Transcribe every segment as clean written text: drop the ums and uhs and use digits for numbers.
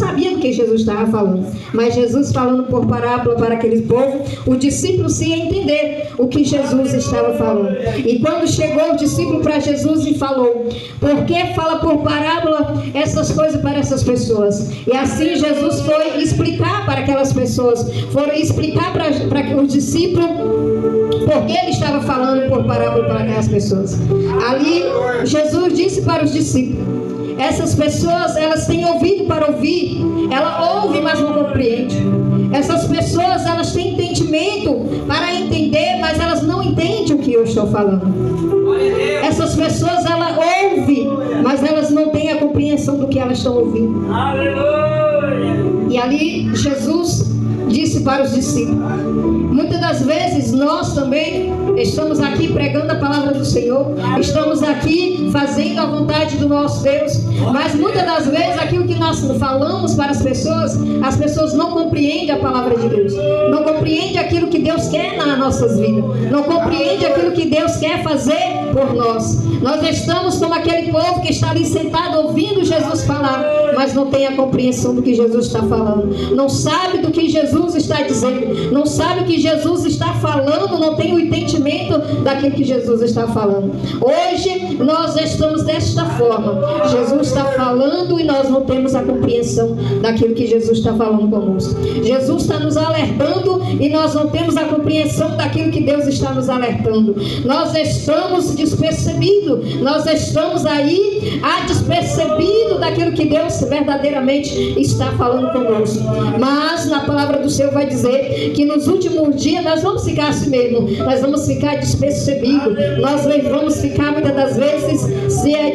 sabia do que Jesus estava falando, mas Jesus falando por parábola para aquele povo, o discípulo se ia entender o que Jesus estava falando. E quando chegou o discípulo para Jesus e falou: por que fala por parábola essas coisas para essas pessoas? E assim Jesus foi explicar para aquelas pessoas, foram explicar para os discípulos por que ele estava falando por parábola para aquelas pessoas. Ali Jesus disse para os discípulos: essas pessoas, elas têm ouvido para ouvir, ela ouve, mas não compreende. Essas pessoas, elas têm entendimento para entender, mas elas não entendem o que eu estou falando. Essas pessoas, elas ouvem, mas elas não têm a compreensão do que elas estão ouvindo. E ali Jesus disse para os discípulos: muitas das vezes nós também estamos aqui pregando a palavra do Senhor, estamos aqui fazendo a vontade do nosso Deus, mas muitas das vezes aquilo que nós falamos para as pessoas não compreendem a palavra de Deus, não compreendem aquilo que Deus quer nas nossas vidas, não compreendem aquilo que Deus quer fazer por nós. Nós estamos como aquele povo que está ali sentado ouvindo Jesus falar, mas não tem a compreensão do que Jesus está falando, não sabe do que Jesus está dizendo, não sabe o que Jesus está falando, não tem o entendimento daquilo que Jesus está falando. Hoje nós estamos desta forma, Jesus está falando e nós não temos a compreensão daquilo que Jesus está falando conosco. Jesus está nos alertando e nós não temos a compreensão daquilo que Deus está nos alertando. Nós estamos despercebidos, nós estamos aí despercebidos daquilo que Deus verdadeiramente está falando conosco. Mas na palavra do Senhor vai dizer que nos últimos dias nós vamos ficar assim mesmo, nós vamos ficar despercebidos, nós vamos ficar muitas das vezes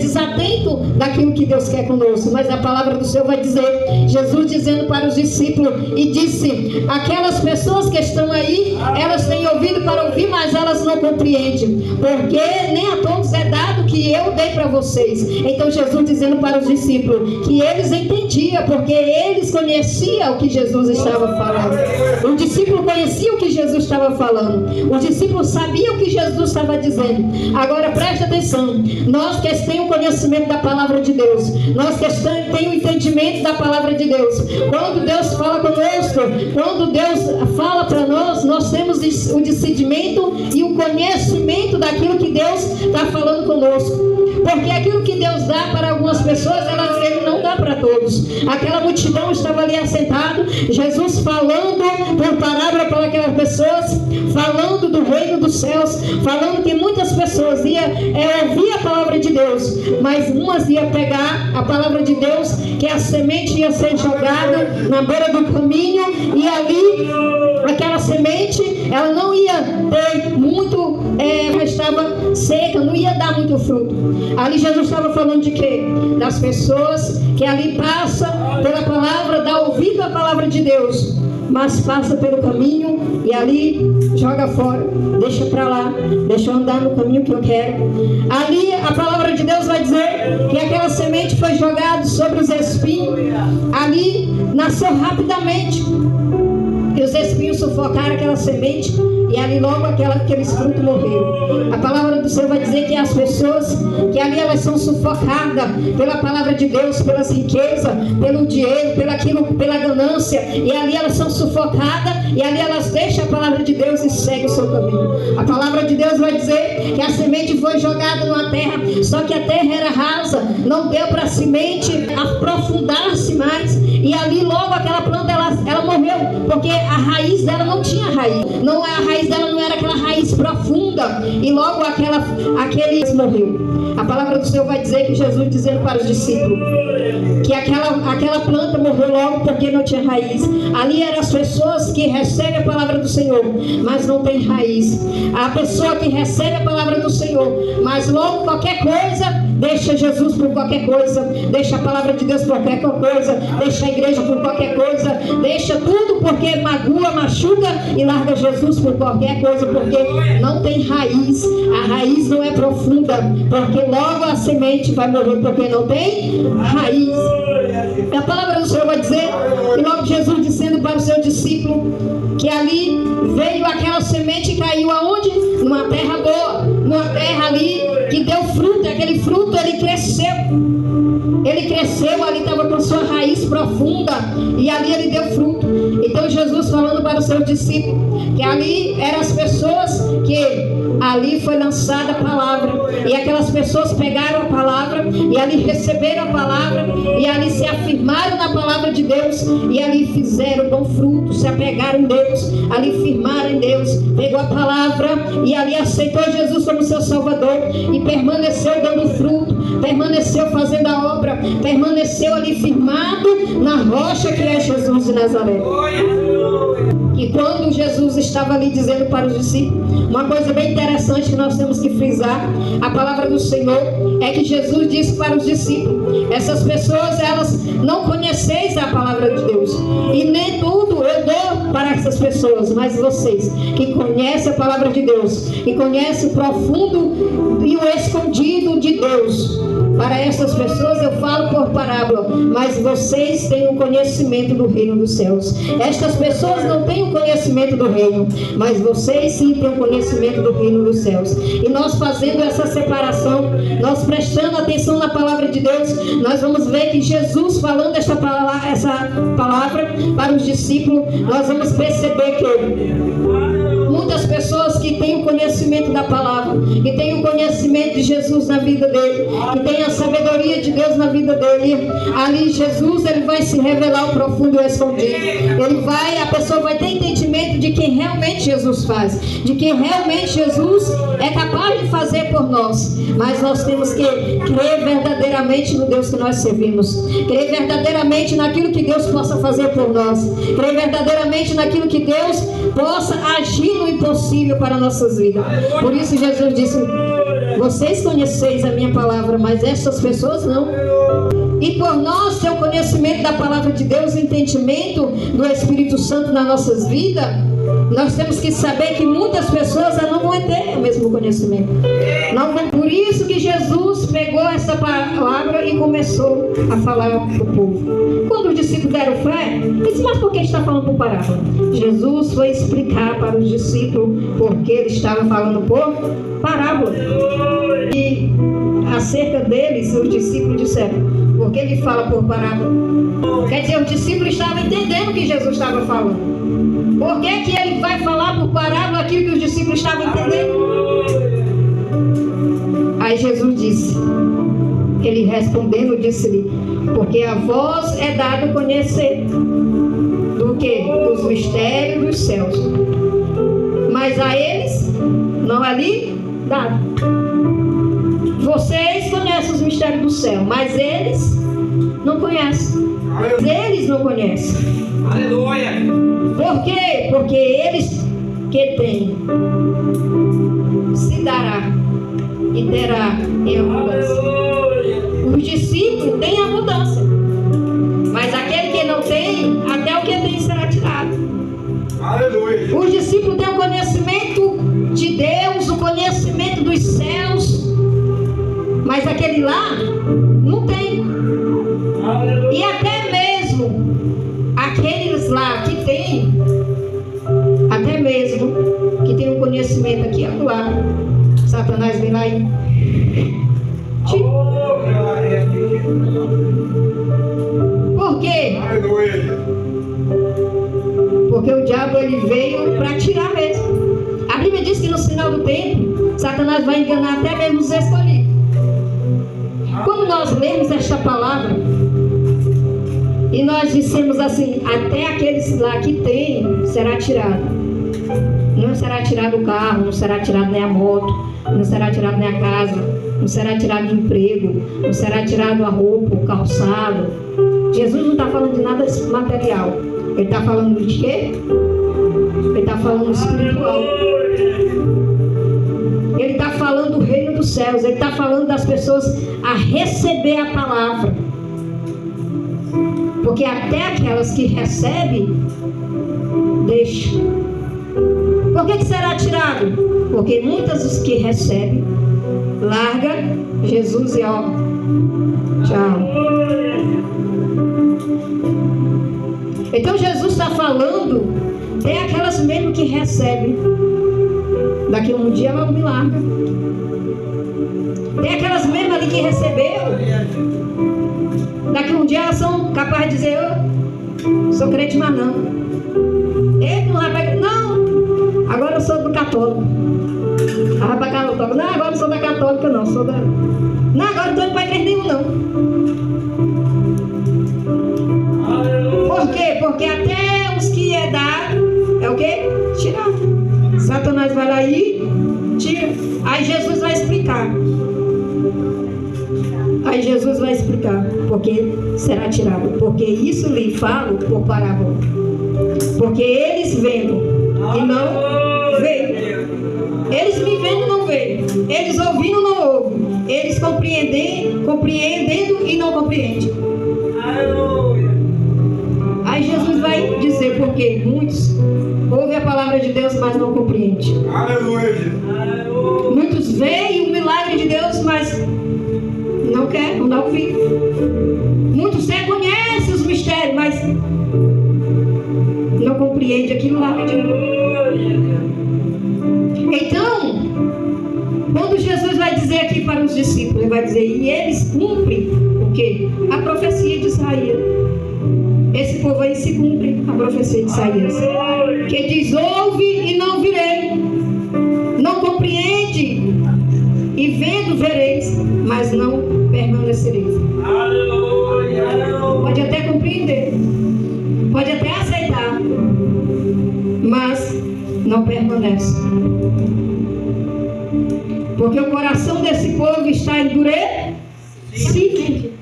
desatento daquilo que Deus quer conosco. Mas a palavra do Senhor vai dizer, Jesus dizendo para os discípulos, e disse: aquelas pessoas que estão aí, elas têm ouvido para ouvir, mas elas não compreendem, porque nem a todos é dado que eu dei para vocês. Então Jesus dizendo para os discípulos que eles entendiam, porque eles conheciam o que Jesus estava falando. O discípulo conhecia o que Jesus estava falando, o discípulo sabia o que Jesus estava dizendo. Agora preste atenção, nós que temos o conhecimento da palavra de Deus, nós que temos o entendimento da palavra de Deus, quando Deus fala conosco, quando Deus fala para nós, nós temos o discernimento e o conhecimento daquilo que Deus está falando conosco. Porque aquilo que Deus dá para algumas pessoas, Ele não dá para todos. Aquela multidão estava ali assentada, Jesus falando por parábola para aquelas pessoas, falando do reino dos céus, falando que muitas pessoas iam ouvir a palavra de Deus, mas umas iam pegar a palavra de Deus, que a semente ia ser jogada na beira do caminho, e ali aquela semente, ela não ia ter muito, ela estava seca, não ia dar muito fruto. Ali Jesus estava falando de quê? Das pessoas que ali passam pela palavra, dá ouvido à palavra de Deus, mas passa pelo caminho e ali joga fora, deixa para lá, deixa eu andar no caminho que eu quero. Ali a palavra de Deus vai dizer que aquela semente foi jogada sobre os espinhos, ali nasceu rapidamente, e os espinhos sufocaram aquela semente, e ali logo aqueles frutos morreram. A palavra do Senhor vai dizer que as pessoas que ali elas são sufocadas pela palavra de Deus, pelas riquezas, pelo dinheiro, pela ganância, e ali elas são sufocadas, e ali elas deixam a palavra de Deus e seguem o seu caminho. A palavra de Deus vai dizer que a semente foi jogada numa terra, só que a terra era rasa, não deu para a semente aprofundar-se mais, e ali logo aquela planta ela morreu, porque a raiz dela não tinha raiz, a raiz dela não era aquela raiz profunda, e logo aquele morreu. A palavra do Senhor vai dizer que Jesus dizendo para os discípulos que aquela planta morreu logo porque não tinha raiz. Ali eram as pessoas que recebem a palavra do Senhor, mas não tem raiz. A pessoa que recebe a palavra do Senhor, mas logo qualquer coisa, deixa Jesus por qualquer coisa, deixa a palavra de Deus por qualquer coisa, deixa a igreja por qualquer coisa, deixa tudo porque magoa, machuca e larga Jesus por qualquer coisa, porque não tem raiz. A raiz não é profunda, porque logo a semente vai morrer porque não tem raiz. A palavra do Senhor vai dizer que logo Jesus dizendo para o seu discípulo que ali veio aquela semente e caiu aonde? Numa terra boa, numa terra ali que deu fruto, aquele fruto ele cresceu. Ele cresceu, ali estava com sua raiz profunda, e ali ele deu fruto. Então Jesus falando para os seus discípulos, que ali eram as pessoas que ali foi lançada a palavra, e aquelas pessoas pegaram a palavra, e ali receberam a palavra, e ali se afirmaram na palavra de Deus, e ali fizeram bom fruto, se apegaram em Deus, ali firmaram em Deus, pegou a palavra, e ali aceitou Jesus como seu Salvador, e permaneceu dando fruto, permaneceu fazendo a obra, permaneceu ali firmado na rocha que é Jesus de Nazaré. E quando Jesus estava ali dizendo para os discípulos, uma coisa bem interessante que nós temos que frisar, a palavra do Senhor é que Jesus disse para os discípulos: essas pessoas, elas não conheceis a palavra de Deus, e nem tudo eu dou para essas pessoas, mas vocês que conhecem a palavra de Deus, e conhecem o profundo e o escondido de Deus, para essas pessoas eu falo por parábola, mas vocês têm o conhecimento do reino dos céus. Estas pessoas não têm o conhecimento do reino, mas vocês sim têm o conhecimento do reino dos céus. E nós fazendo essa separação, nós prestando atenção na palavra de Deus, nós vamos ver que Jesus falando essa palavra para os discípulos, nós vamos perceber que muitas pessoas que têm o conhecimento da palavra, que têm o conhecimento de Jesus na vida dele, que têm a sabedoria de Deus na vida dele, ali Jesus, ele vai se revelar o profundo e o escondido. A pessoa vai ter entendimento de quem realmente Jesus faz, de quem realmente Jesus é capaz de fazer por nós. Mas nós temos que crer verdadeiramente no Deus que nós servimos, crer verdadeiramente naquilo que Deus possa fazer por nós, crer verdadeiramente naquilo que Deus possa agir no impossível para nossas vidas. Por isso Jesus disse: vocês conheceis a minha palavra, mas essas pessoas não. E por nós ter o conhecimento da palavra de Deus, o entendimento do Espírito Santo nas nossas vidas, nós temos que saber que muitas pessoas não vão ter o mesmo conhecimento. Não vão. Por isso que Jesus pegou essa palavra e começou a falar para o povo. Quando os discípulos deram fé, ele disse: mas por que está falando por parábola? Jesus foi explicar para os discípulos porque ele estava falando por parábola. E acerca deles, os discípulos disseram: porque ele fala por parábola? Quer dizer, os discípulos estavam entendendo o que Jesus estava falando. Por que ele vai falar por parábola aquilo que os discípulos estavam entendendo? Aí Jesus disse, ele respondendo, disse-lhe: porque a vós é dado conhecer do que? Dos mistérios dos céus, mas a eles não é lhe dado. Vocês conhecem os mistérios do céu, mas eles não conhecem. Eles não conhecem. Aleluia! Por quê? Porque eles que têm se dará e terá em abundância. Os discípulos têm abundância, mas aquele que não tem, até o que tem será tirado. Aleluia! Os discípulos têm o conhecimento de Deus, o conhecimento dos céus, mas aquele lá não tem. Aleluia. E até mesmo aqueles lá que tem, até mesmo que tem um conhecimento aqui e lá, Satanás vem lá e por quê? Aleluia! Porque o diabo ele veio para tirar mesmo. A Bíblia diz que no final do tempo Satanás vai enganar até mesmo os escolhidos. Quando nós lemos esta palavra e nós dissemos assim: até aqueles lá que tem será tirado. Não será tirado o carro, não será tirado nem a moto, não será tirado nem a casa, não será tirado o emprego, não será tirado a roupa, o calçado. Jesus não está falando de nada material. Ele está falando de quê? Ele está falando espiritual. Ele está falando do reino dos céus. Ele está falando das pessoas a receber a palavra. Porque até aquelas que recebem, deixa. Por que será tirado? Porque muitas dos que recebem, larga Jesus e ó, tchau. Então Jesus está falando, tem aquelas mesmo que recebem, daqui a um dia ela me larga. Tem aquelas mesmas ali que receberam, Daqui um dia elas são capazes de dizer: eu sou crente, mas não. Ele não vai para... Não, agora eu sou do católico. Vai para católica. Não, agora eu sou da católica, não. Sou da... Não, agora não estou indo para igreja nenhuma, não. Por quê? Porque até os que é dado, é o quê? Tirar. Satanás vai lá e tira. Aí Jesus vai explicar. Porque será tirado. Porque isso lhe falo por parábola. Porque eles vendo e não veem. Eles me vendo e não veem. Eles ouvindo e não ouvem. Eles compreendendo e não compreendem. Aí Jesus vai dizer porque muitos ouvem a palavra de Deus, mas não compreendem. Aleluia. Muitos veem o milagre de Deus, mas não quer, não dá ouvido. Muitos reconhecem os mistérios, mas não compreendem aquilo lá de Deus. Então, quando Jesus vai dizer aqui para os discípulos, ele vai dizer: e eles cumprem o quê? A profecia de Isaías. Esse povo aí se cumpre a profecia de Isaías, que diz: ouve e não virei, não compreende e vendo vereis, mas não permanecereis. Pode até compreender, pode até aceitar, mas não permanece. Porque o coração desse povo está endurecido.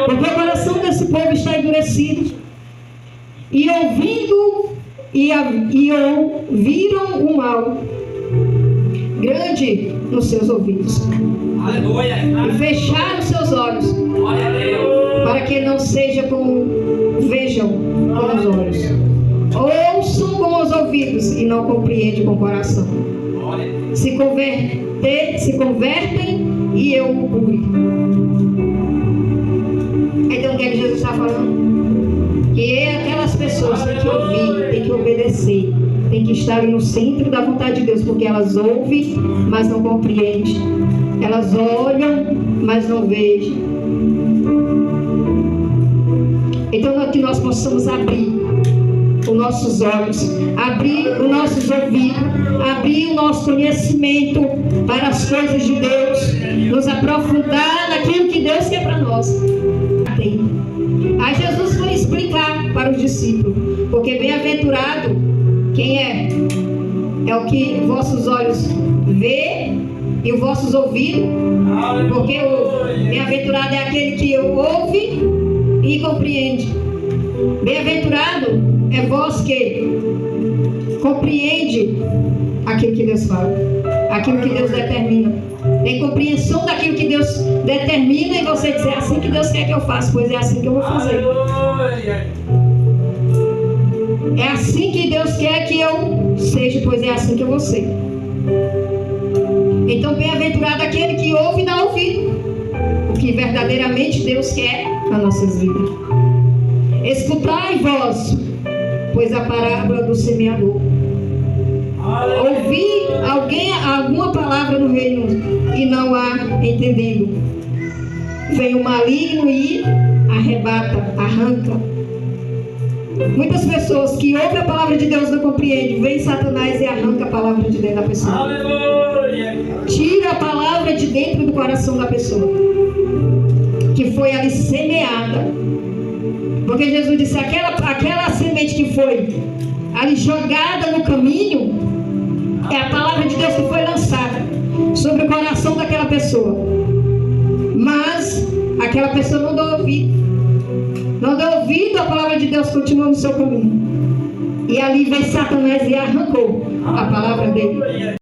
Porque o coração desse povo está endurecido. E ouvindo e ouviram o mal grande nos seus ouvidos. Aleluia. E fecharam seus olhos, para que não seja como vejam com os olhos, ouçam com os ouvidos e não compreendem com o coração. Se convertem e eu o cure. Então o que é que Jesus está falando? Que aquelas pessoas têm que ouvir, têm que obedecer, têm que estar no centro da vontade de Deus, porque elas ouvem, mas não compreendem. Elas olham, mas não veem. Então que nós possamos abrir os nossos olhos, abrir os nossos ouvidos, abrir o nosso conhecimento para as coisas de Deus, nos aprofundar naquilo que Deus quer para nós. Aí Jesus foi explicar para os discípulos, porque bem-aventurado quem é? É o que vossos olhos vê e os vossos ouvidos, porque o bem-aventurado é aquele que ouve e compreende. Bem-aventurado é vós que compreende aquilo que Deus fala, aquilo que Deus determina. Tem compreensão daquilo que Deus determina e você dizer: é assim que Deus quer que eu faça, pois é assim que eu vou fazer. É assim que Deus quer que eu seja, pois é assim que eu vou ser. Então, bem-aventurado aquele que ouve e dá ouvido o que verdadeiramente Deus quer nas nossas vidas. Escutai vós, pois a parábola do semeador. Ouvir alguma palavra no reino e não a entendendo. Vem o maligno e arrebata, arranca. Muitas pessoas que ouvem a palavra de Deus não compreendem. Vem Satanás e arranca a palavra de dentro da pessoa. Aleluia. Tira a palavra de dentro do coração da pessoa, que foi ali semeada. Porque Jesus disse: aquela semente que foi ali jogada no caminho é a palavra de Deus que foi lançada sobre o coração daquela pessoa. Mas aquela pessoa não deu ouvido. Não deu ouvido, a palavra de Deus continua no seu caminho. E ali vem Satanás e arrancou a palavra dele.